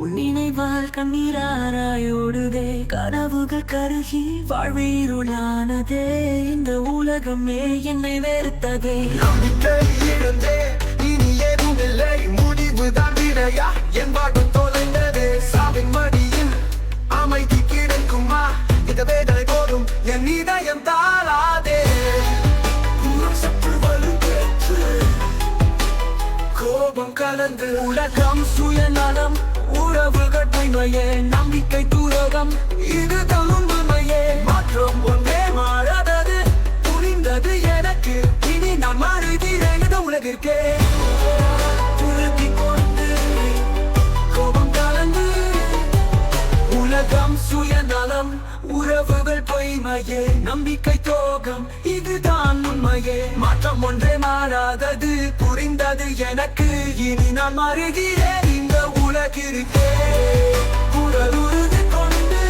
உன் நினைவால் கண்ணீராராய் ஓடுதே. கனவுகள் கருகி வாழ்வீருளானதே. இந்த உலகமே என்னை வெறுத்ததே. நம்பிக்கை இழந்தே, இனி ஏதும் இல்லை, முடிவுதான் விடையா? என் வாழ்வு தொலைந்ததே. சாவின் மடியில் அமைதி கிடைக்குமா? இந்த வேதனை போதும், என் இதயம் தாளாதே. சற்று வலுப்பெற்று கோபம் கலந்து உலகம் சுயநலம், உறவுகள் பொய்மையே, நம்பிக்கை துரோகம், இதுதான் உண்மையே. மாற்றம் ஒன்றே மாறாதது, புரிந்தது எனக்கு. இனி நான் மாறுகிறேன் இந்த உலகிற்கே. துருத்தி கொண்டு கோபம் கலந்து உலகம் சுயநலம், உறவுகள் பொய்மையே, நம்பிக்கை துரோகம், இதுதான் உண்மையே. மாற்றம் ஒன்றே மாறாதது, புரிந்தது எனக்கு. இனி நான் மாறுகிறேன் இந்த உலகிற்கே. குரல் உறுதி கொண்டு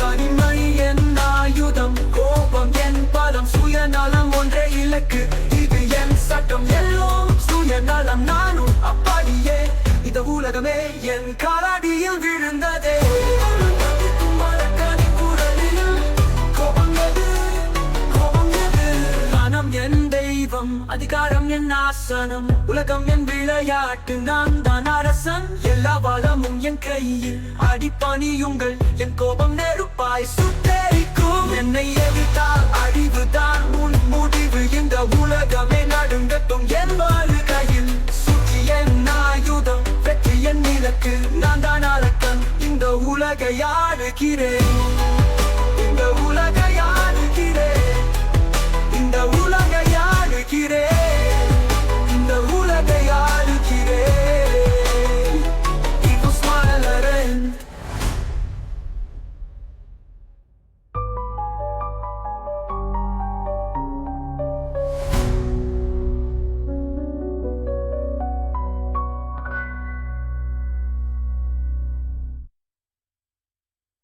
தனிமை என் ஆயுதம், கோபம் என் பலம், சுயநலம் ஒன்றே இலக்கு. இது என் சட்டம், எல்லாம் சுயநலம், நானும் அப்படியே. இந்த உலகமே என் காலடியில் விழுந்ததே. என் தெய்வம், அதிகாரம் என் ஆசனம், உலகம் என் விளையாட்டு, நான் தான் அரசன். எல்லா வளமும் என் கையில், அடிப்பணியுங்கள். என் கோபம் நெருப்பாய் சுட்டெரிக்கும். என்னை எதிர்த்தால் அழிவுதான் உன் முடிவு. இந்த உலகமே நடுங்கட்டும் என் வாழ்க்கையில். சுற்றி என் ஆயுதம், வெற்றி என் இலக்கு. நான் தான் அரக்கன், இந்த உலகை ஆடுகிறேன்.